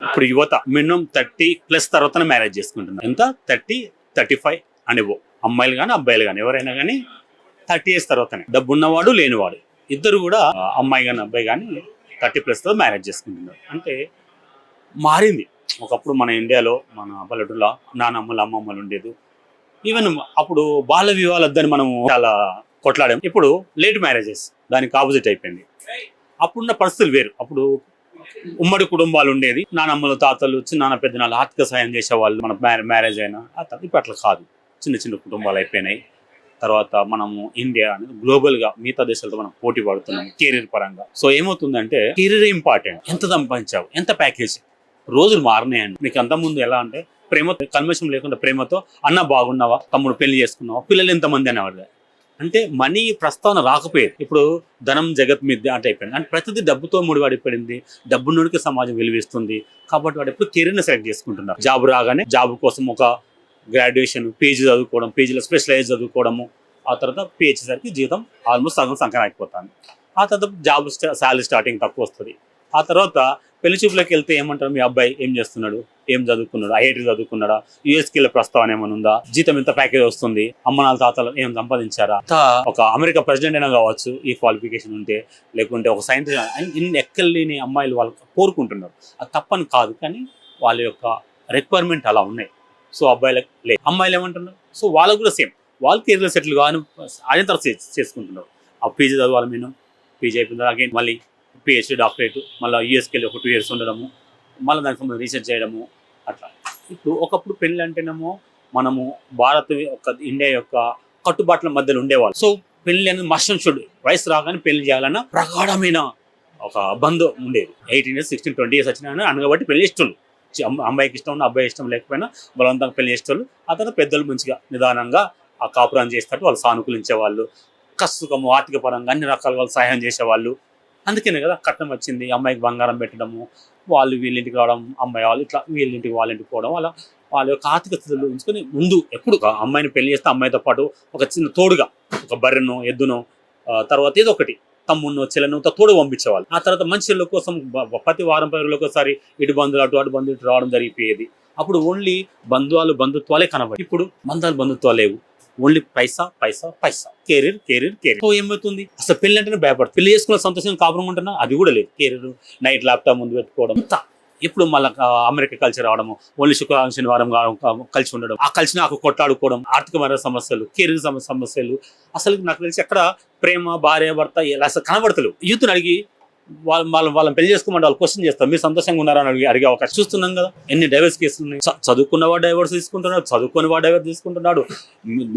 ఇప్పుడు యువత మినిమం 30+ తర్వాతనే మ్యారేజ్ చేసుకుంటున్నారు. ఎంత 30-35 అనేవో అమ్మాయిలు కానీ అబ్బాయిలు కానీ ఎవరైనా కానీ 30 years తర్వాతనే. డబ్బు ఉన్నవాడు లేనివాడు ఇద్దరు కూడా అమ్మాయి కానీ అబ్బాయి కానీ 30+ మ్యారేజ్ చేసుకుంటున్నారు. అంటే మారింది. ఒకప్పుడు మన ఇండియాలో మన పల్లెటూరులో నానమ్మలు అమ్మమ్మలు ఉండేది. ఈవెన్ అప్పుడు బాల్య వివాహాలు వద్దని మనం చాలా కొట్లాడాం. ఇప్పుడు లేట్ మ్యారేజెస్ దానికి ఆపోజిట్ అయిపోయింది. అప్పుడున్న పరిస్థితులు వేరు. అప్పుడు ఉమ్మడి కుటుంబాలు ఉండేది. నానమ్మలు తాతలు చిన్న పెద్దనాలు ఆర్థిక సాయం చేసేవాళ్ళు. మన మ్యారేజ్ అయినా ఇప్పుడు అట్లా కాదు. చిన్న చిన్న కుటుంబాలు అయిపోయినాయి. తర్వాత మనము ఇండియా అనేది గ్లోబల్ గా మిగతా దేశాలతో మనం పోటీ పడుతున్నాం కెరీర్ పరంగా. సో ఏమవుతుందంటే కెరీర్ ఇంపార్టెంట్. ఎంత సంపాదించావు, ఎంత ప్యాకేజ్, రోజులు మారినాయండి. మీకు అంతకుముందు ఎలా అంటే ప్రేమతో కల్మషం లేకుండా ప్రేమతో అన్న బాగున్నావా, తమ్ముడు పెళ్లి చేసుకున్నావా, పిల్లలు ఎంతమంది అనేవాడు. అంటే మనీ ప్రస్తావన రాకపోయేది. ఇప్పుడు ధనం జగత్ మీద అంటే అయిపోయింది. అంటే ప్రతిదీ డబ్బుతో ముడిపడిపోయింది. డబ్బున్నోడికి సమాజం విలువిస్తుంది. కాబట్టి వాడు ఎప్పుడు కెరీర్ని సెలెక్ట్ చేసుకుంటున్నారు. జాబ్ రాగానే జాబ్ కోసం ఒక గ్రాడ్యుయేషన్ పీజీ చదువుకోవడం, పీజీలో స్పెషలైజ్ చదువుకోవడము, ఆ తర్వాత పిహెచ్సరికి జీవితం ఆల్మోస్ట్ సగం సంఖ్య అయిపోతాను. ఆ తర్వాత జాబ్ శాలరీ స్టార్టింగ్ తక్కువ వస్తుంది. ఆ తర్వాత పెళ్లి చూపులోకి వెళ్తే ఏమంటారు, మీ అబ్బాయి ఏం చేస్తున్నాడు, ఏం చదువుకున్నాడు, ఐఐటీ చదువుకున్నాడా, యూఎస్కి వెళ్ళే ప్రస్తావన ఏమైనా ఉందా, జీతం ఎంత ప్యాకేజ్ వస్తుంది, అమ్మ నాన్న తాతలు ఏం సంపాదించారా, ఒక అమెరికా ప్రెసిడెంట్ అయినా కావచ్చు ఈ క్వాలిఫికేషన్ ఉంటే, లేకుంటే ఒక సైంటిస్ట్, ఇన్ని ఎక్కలేని అమ్మాయిలు వాళ్ళు కోరుకుంటున్నారు. అది తప్పని కాదు, కానీ వాళ్ళ యొక్క రిక్వైర్మెంట్ అలా ఉన్నాయి. సో అబ్బాయిలకు లేదు, అమ్మాయిలు ఏమంటున్నారు, సో వాళ్ళకు కూడా సేమ్, వాళ్ళు కెరీర్ సెటిల్ కానీ అయిన తర్వాత చేసుకుంటున్నారు. ఆ పీజీ చదవాలి, మేము పీజీ అయిపోయిన అగైన్ మళ్ళీ పిహెచ్డీ డాక్టరేట్, మళ్ళీ యూఎస్కి వెళ్ళి ఒక 2 years ఉండడము, మళ్ళీ దానికి సంబంధించి రీసెర్చ్ చేయడము అట్లా. ఇప్పుడు ఒకప్పుడు పెళ్ళి అంటేనేమో మనము ఇండియా యొక్క కట్టుబాట్ల మధ్యలో ఉండేవాళ్ళు. సో పెళ్లి అనేది మస్ట్ అండ్ షుడ్, వయసు రాగానే పెళ్లి చేయాలన్న ప్రగాఢమైన ఒక బంధం ఉండేది. 18 years 16 20 years వచ్చినా అనగబట్టి పెళ్లి చేసేవాళ్ళు. అమ్మాయికి ఇష్టం ఉన్న అబ్బాయి ఇష్టం లేకపోయినా బలవంతంగా పెళ్లి చేసేవాళ్ళు. ఆ తర్వాత పెద్దలు మంచిగా నిదానంగా ఆ కాపురాన్ని చేస్తారు. వాళ్ళు సానుకూలించేవాళ్ళు, కష్టము ఆర్థిక పరంగా అన్ని రకాల వాళ్ళు సహాయం చేసేవాళ్ళు. అందుకనే కదా కట్నం వచ్చింది. అమ్మాయికి బంగారం పెట్టడము, వాళ్ళు వీళ్ళింటికి రావడం, అమ్మాయి వాళ్ళు ఇట్లా వీళ్ళింటికి వాళ్ళింటికి పోవడం, వాళ్ళ యొక్క ఆర్థిక స్థితిలో ఉంచుకొని ముందు ఎప్పుడు అమ్మాయిని పెళ్లి చేస్తే అమ్మాయితో పాటు ఒక చిన్న తోడుగా ఒక బర్రెనో ఎద్దునో, తర్వాత ఏదో ఒకటి తమ్మున్నో చెల్లెనో తోడు పంపించేవాళ్ళు. ఆ తర్వాత మనుషుల కోసం ప్రతి వారం 10 రోజులకు ఒకసారి ఇటు బంధువులు అటు బంధువులు ఇటు రావడం జరిగిపోయేది. అప్పుడు ఓన్లీ బంధుత్వాలే కనబడి, ఇప్పుడు బంధుత్వాలు లేవు. ఓన్లీ పైసా పైసా పైసా, కెరీర్ కెరీర్ కెరీర్. సో ఏమవుతుంది, అసలు పెళ్లి అంటేనే భయపడుతుంది. పెళ్లి చేసుకున్న సంతోషం కాపురం ఉంటున్నా అది కూడా లేదు. కెరీర్ నైట్ ల్యాప్టాప్ ముందు పెట్టుకోవడం, ఇంత ఇప్పుడు మళ్ళీ అమెరికా కలిసి రావడము, ఓన్లీ శుక్రవారం శనివారం కలిసి ఉండడం, ఆ కలిసి నాకు కొట్లాడుకోవడం, ఆర్థికమైన సమస్యలు, కెరీర్ సమస్యలు. అసలు నాకు తెలిసి ఎక్కడ ప్రేమ భార్య భర్త అసలు కనబడతలేవు. యూత్ని అడిగి వాళ్ళని పెళ్లి చేసుకోమంటే వాళ్ళు క్వశ్చన్ చేస్తారు, మీరు సంతోషంగా ఉన్నారని అడిగే అవకాశం చూస్తున్నాం కదా. ఎన్ని డైవర్స్ కేసులు ఉన్నాయి. చదువుకున్నవాడు డైవర్స్ తీసుకుంటున్నాడు, చదువుకుని వాడు డైవర్స్ తీసుకుంటున్నాడు,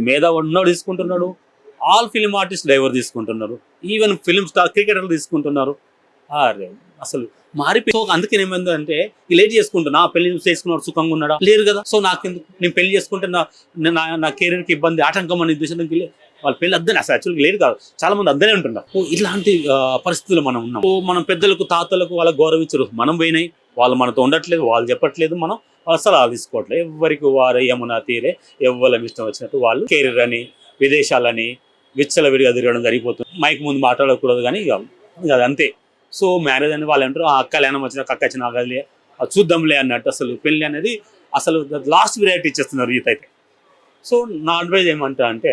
మేధావి ఉన్నవాడు తీసుకుంటున్నాడు, ఆల్ ఫిలిం ఆర్టిస్ట్ డైవర్స్ తీసుకుంటున్నారు, ఈవెన్ ఫిలిం స్టార్ క్రికెటర్లు తీసుకుంటున్నారు. అసలు మారిపోయి. సో అందుకని ఏమైందంటే లేట్ చేసుకుంటున్నా, పెళ్లి చేసుకున్నాడు సుఖంగా ఉన్నాడా, లేరు కదా. సో నాకెందుకు, నేను పెళ్లి చేసుకుంటే నా కెరీర్కి ఇబ్బంది ఆటంకం అనే ఉద్దేశానికి వాళ్ళ పెళ్లి అద్దనే, అసలు యాక్చువల్గా లేదు కాదు, చాలా మంది అద్దనే ఉంటున్నారు. ఇలాంటి పరిస్థితులు మనం ఉన్నాం. మనం పెద్దలకు తాతలకు వాళ్ళకి గౌరవించరు, మనం పోయినాయి, వాళ్ళు మనతో ఉండట్లేదు, వాళ్ళు చెప్పట్లేదు, మనం వాళ్ళ సలహాలు తీసుకోవట్లేదు. ఎవరికి వారే యమునా తీరే, ఎవరి ఇష్టం వచ్చినట్టు వాళ్ళు కెరీర్ అని విదేశాలని విచ్చలవిడిగా తిరగడం జరిగిపోతుంది. మైక్ ముందు మాట్లాడకూడదు కానీ ఇక అంతే. సో మ్యారేజ్ అనేది వాళ్ళు అంటారు, అక్క లేనం వచ్చిన అక్క వచ్చిన ఆగలే చూద్దాంలే అన్నట్టు. అసలు పెళ్లి అనేది అసలు లాస్ట్ విరాయిటీ ఇచ్చేస్తున్నారు యూత్ అయితే. సో నా అడ్వైజ్ ఏమంటా అంటే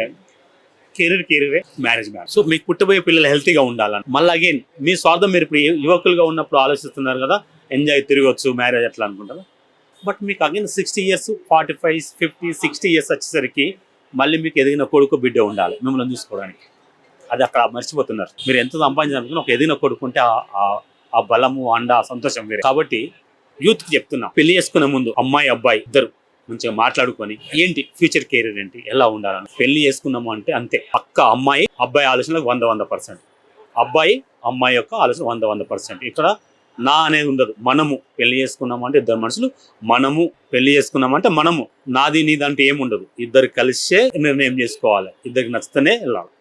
కెరీరే మ్యారేజ్. సో మీకు పుట్టబోయే పిల్లలు హెల్తీగా ఉండాలని, మళ్ళీ అగైన్ మీ స్వార్థం, మీరు ఇప్పుడు యువకులుగా ఉన్నప్పుడు ఆలోచిస్తున్నారు కదా, ఎంజాయ్ తిరగవచ్చు మ్యారేజ్ ఎట్లా అనుకుంటారు. బట్ మీకు అగైన్ 60 years 45 50 60 years వచ్చేసరికి మళ్ళీ మీకు ఎదిగిన కొడుకు బిడ్డ ఉండాలి మిమ్మల్ని చూసుకోవడానికి. అది అక్కడ మర్చిపోతున్నారు. మీరు ఎంత సంపాదించాలనుకున్నా ఒక ఎదిగిన కొడుకుంటే ఆ బలము అండ సంతోషం వేరే. కాబట్టి యూత్కి చెప్తున్నా, పెళ్లి చేసుకునే ముందు అమ్మాయి అబ్బాయి ఇద్దరు మంచిగా మాట్లాడుకొని ఏంటి ఫ్యూచర్ కెరీర్ ఏంటి ఎలా ఉండాలని. పెళ్లి చేసుకున్నాము అంటే అంతే, పక్క అమ్మాయి అబ్బాయి ఆలోచనలకు 100% అబ్బాయి అమ్మాయి యొక్క ఆలోచన 100%. ఇక్కడ నా అనేది ఉండదు. మనము పెళ్లి చేసుకున్నామంటే ఇద్దరు మనుషులు, మనము పెళ్లి చేసుకున్నామంటే మనము, నాది నీదంటే ఏముండదు. ఇద్దరు కలిసే నిర్ణయం చేసుకోవాలి, ఇద్దరికి నచ్చితేనే వెళ్ళాలి.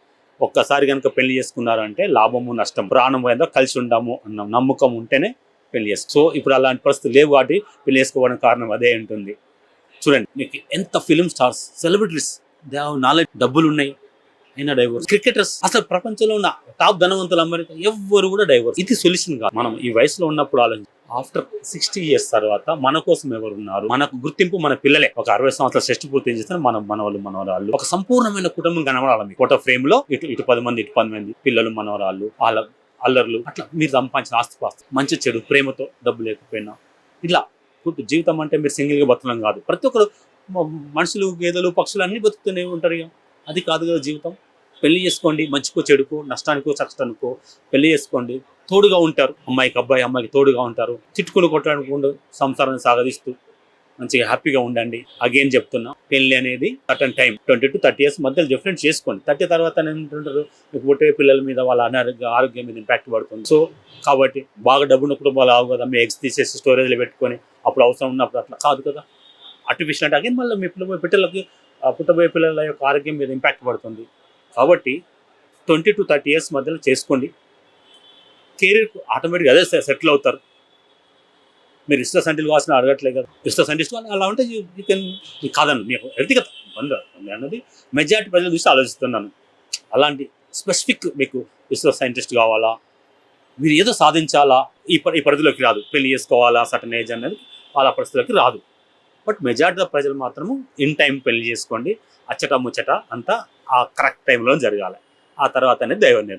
ఒక్కసారి కనుక పెళ్లి చేసుకున్నారంటే లాభము నష్టం, ప్రాణం పోయిందో కలిసి ఉండాము అన్న నమ్మకం ఉంటేనే పెళ్లి చేసుకో. సో ఇప్పుడు అలాంటి పరిస్థితులు లేవు కాబట్టి పెళ్లి చేసుకోవడానికి కారణం అదే ఉంటుంది. చూడండి, మీకు ఎంత film stars, celebrities, they have knowledge, డబ్బులు ఉన్నాయి, అయినా డైవర్స్. క్రికెటర్స్, అసలు ప్రపంచంలో ఉన్న టాప్ ధనవంతులు అమెరికా, ఎవ్వరు కూడా డైవర్స్. ఇది సొల్యూషన్ కాదు. మనం ఈ వయసులో ఉన్నప్పుడు ఆలోచించి ఆఫ్టర్ 60 ఇయర్స్ తర్వాత మన కోసం ఎవరు ఉన్నారు, మనకు గుర్తింపు మన పిల్లలే. ఒక 60 సంవత్సరాల షష్టి పూర్తి చేస్తే మన మనవాళ్ళు మనవరాళ్ళు ఒక సంపూర్ణమైన కుటుంబం కనబడాలి. ఫోటో ఫ్రేమ్ లో ఇటు 10 మంది ఇటు 10 మంది పిల్లలు మనవరాళ్ళు వాళ్ళ అల్లర్లు అట్లా మీరు సంపాదించిన ఆస్తిపాస్తి మంచి చెడు ప్రేమతో డబ్బు లేకపోయినా ఇట్లా జీవితం అంటే మీరు సింగిల్ గా బతకడం కాదు. ప్రతి ఒక్కరు మనుషులు గేదెలు పక్షులు అన్ని బతుకుతూనే ఉంటారు. ఇక అది కాదు కదా జీవితం. పెళ్లి చేసుకోండి, మంచికో చెడుకో నష్టానికో కష్టానికో పెళ్లి చేసుకోండి, తోడుగా ఉంటారు. అమ్మాయికి అబ్బాయి అమ్మాయికి తోడుగా ఉంటారు. తిట్టుకులు కొట్టడానికి సంసారాన్ని సాగదీస్తూ మంచిగా హ్యాపీగా ఉండండి. అగైన్ చెప్తున్నా, పెళ్లి అనేది సర్టన్ టైం 20 to 30 years మధ్యలో డిఫరెంట్ చేసుకోండి. 30 తర్వాత ఏంటంటారు, మీకు పుట్టే పిల్లల మీద వాళ్ళ ఆరోగ్యం మీద ఇంపాక్ట్ పడుతుంది. సో కాబట్టి బాగా డబ్బున్న కుటుంబాలు ఆవు కదా, మీ ఎగ్స్ తీసేసి స్టోరేజ్లో పెట్టుకొని అప్పుడు అవసరం ఉన్నప్పుడు అట్లా కాదు కదా. ఆర్టిఫిషియల్ అంటే అగైన్ మళ్ళీ మీ పిల్లలకి పుట్టబోయే పిల్లల యొక్క ఆరోగ్యం మీద ఇంపాక్ట్ పడుతుంది. కాబట్టి 20 to 30 years మధ్యలో చేసుకోండి. కెరీర్ ఆటోమేటిక్గా అదే సెటిల్ అవుతారు. మీరు ఇష్ట సంటిల్ కావాల్సిన అడగట్లేదు కదా. ఇష్ట సంటిస్ట్ అలా ఉంటే యూ కెన్ కాదండి, మీకు వ్యక్తిగత అన్నది మెజారిటీ ప్రజలు చూసి ఆలోచిస్తున్నాను. అలాంటి స్పెసిఫిక్ మీకు ఇష్ట సైంటిస్ట్ కావాలా, మీరు ఏదో సాధించాలా, ఈ పరిధిలోకి రాదు. పెళ్లి చేసుకోవాలా సర్టన్ ఏజ్ అనేది వాళ్ళ పరిస్థితులకి రాదు. బట్ మెజారిటీ ఆఫ్ ప్రజలు మాత్రము ఇన్ టైం పెళ్లి చేసుకోండి. అచ్చట ముచ్చట అంతా ఆ కరెక్ట్ టైంలో జరగాలి. ఆ తర్వాత అనేది దైవ నిర్ణయం.